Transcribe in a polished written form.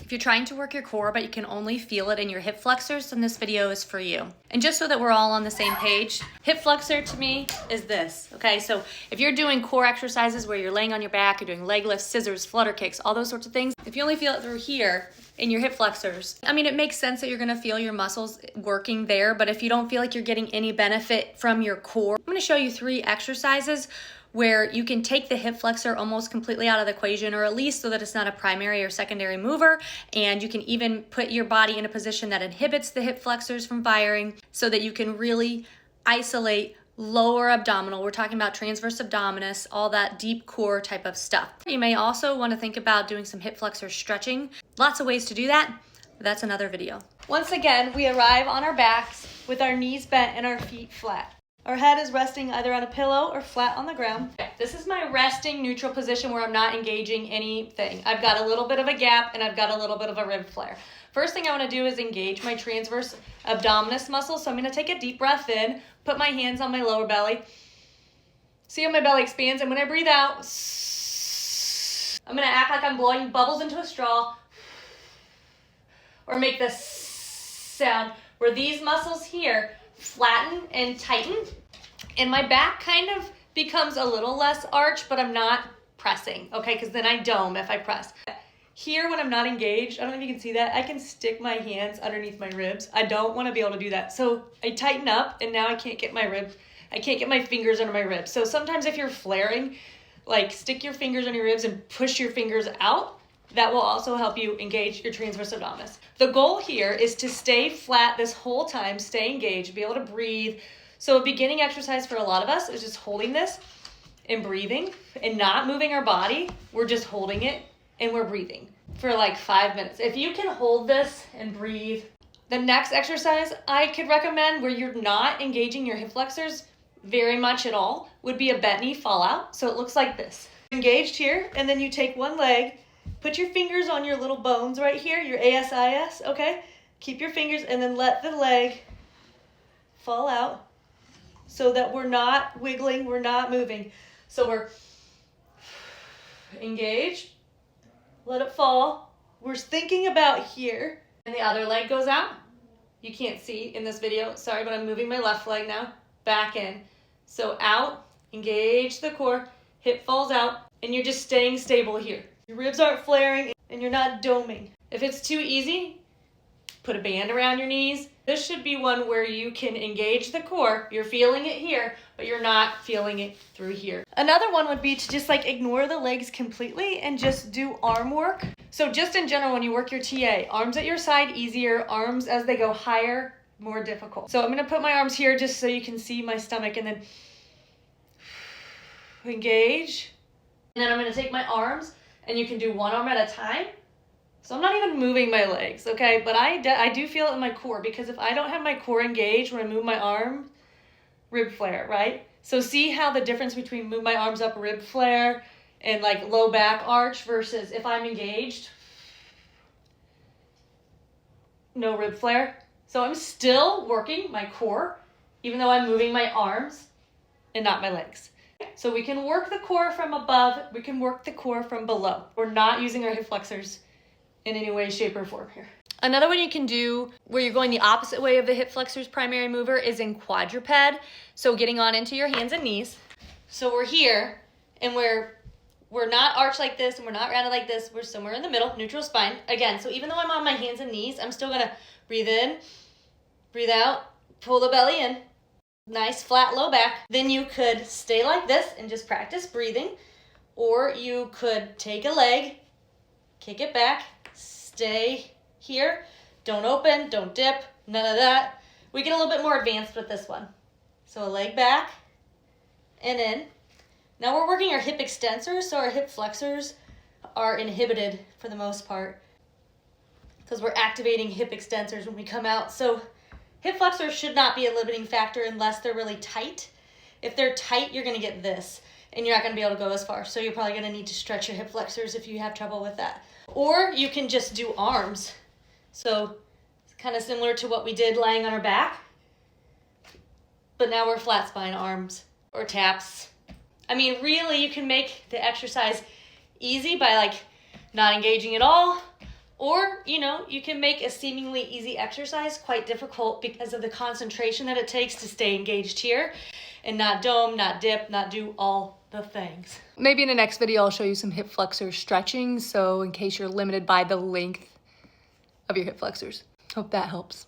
If you're trying to work your core but you can only feel it in your hip flexors, then this video is for you. And just so that we're all on the same page, hip flexor to me is this, okay? So if you're doing core exercises where you're laying on your back, you're doing leg lifts, scissors, flutter kicks, all those sorts of things, if you only feel it through here in your hip flexors, I mean, it makes sense that you're gonna feel your muscles working there, but if you don't feel like you're getting any benefit from your core, I'm gonna show you 3 exercises where you can take the hip flexor almost completely out of the equation, or at least so that it's not a primary or secondary mover, and you can even put your body in a position that inhibits the hip flexors from firing so that you can really isolate lower abdominal. We're talking about transverse abdominis, all that deep core type of stuff. You may also want to think about doing some hip flexor stretching. Lots of ways to do that. That's another video. Once again, we arrive on our backs with our knees bent and our feet flat. Our head is resting either on a pillow or flat on the ground. Okay, this is my resting neutral position where I'm not engaging anything. I've got a little bit of a gap and I've got a little bit of a rib flare. First thing I want to do is engage my transverse abdominis muscle. So I'm going to take a deep breath in, put my hands on my lower belly. See how my belly expands, and when I breathe out, I'm going to act like I'm blowing bubbles into a straw, or make this sound where these muscles here flatten and tighten, and my back kind of becomes a little less arched, but I'm not pressing, okay? Because then I dome if I press. Here, when I'm not engaged, I don't know if you can see that, I can stick my hands underneath my ribs. I don't want to be able to do that. So I tighten up, and now I can't get my fingers under my ribs. So sometimes if you're flaring, like stick your fingers on your ribs and push your fingers out. That will also help you engage your transverse abdominis. The goal here is to stay flat this whole time, stay engaged, be able to breathe. So a beginning exercise for a lot of us is just holding this and breathing and not moving our body. We're just holding it and we're breathing for like 5 minutes. If you can hold this and breathe. The next exercise I could recommend where you're not engaging your hip flexors very much at all would be a bent knee fallout. So it looks like this. Engaged here, and then you take one leg, put your fingers on your little bones right here, your ASIS, okay? Keep your fingers and then let the leg fall out so that we're not wiggling, we're not moving. So we're engaged, let it fall. We're thinking about here, and the other leg goes out. You can't see in this video, sorry, but I'm moving my left leg now, back in. So out, engage the core, hip falls out, and you're just staying stable here. Your ribs aren't flaring and you're not doming. If it's too easy, put a band around your knees. This should be one where you can engage the core. You're feeling it here, but you're not feeling it through here. Another one would be to just like ignore the legs completely and just do arm work. So just in general, when you work your TA, arms at your side, easier. Arms as they go higher, more difficult. So I'm gonna put my arms here just so you can see my stomach, and then engage. And then I'm gonna take my arms, and you can do one arm at a time. So I'm not even moving my legs, okay? But I do feel it in my core, because if I don't have my core engaged when I move my arm, rib flare, right? So see how the difference between move my arms up, rib flare, and like low back arch versus if I'm engaged, no rib flare. So I'm still working my core, even though I'm moving my arms and not my legs. So we can work the core from above, we can work the core from below. We're not using our hip flexors in any way, shape, or form here. Another one you can do where you're going the opposite way of the hip flexors primary mover is in quadruped. So getting on into your hands and knees. So we're here, and we're not arched like this, and we're not rounded like this. We're somewhere in the middle, neutral spine. Again, so even though I'm on my hands and knees, I'm still gonna breathe in, breathe out, pull the belly in. Nice flat low back. Then you could stay like this and just practice breathing, or you could take a leg, kick it back, stay here, don't open, don't dip, none of that. We get a little bit more advanced with this one. So a leg back and in. Now we're working our hip extensors, so our hip flexors are inhibited for the most part because we're activating hip extensors when we come out. So hip flexors should not be a limiting factor unless they're really tight. If they're tight, you're gonna get this, and you're not gonna be able to go as far. So you're probably gonna need to stretch your hip flexors if you have trouble with that. Or you can just do arms. So it's kind of similar to what we did laying on our back, but now we're flat spine arms or taps. I mean, really, you can make the exercise easy by like not engaging at all, Or, you know, you can make a seemingly easy exercise quite difficult because of the concentration that it takes to stay engaged here and not dome, not dip, not do all the things. Maybe in the next video, I'll show you some hip flexor stretching. So in case you're limited by the length of your hip flexors. Hope that helps.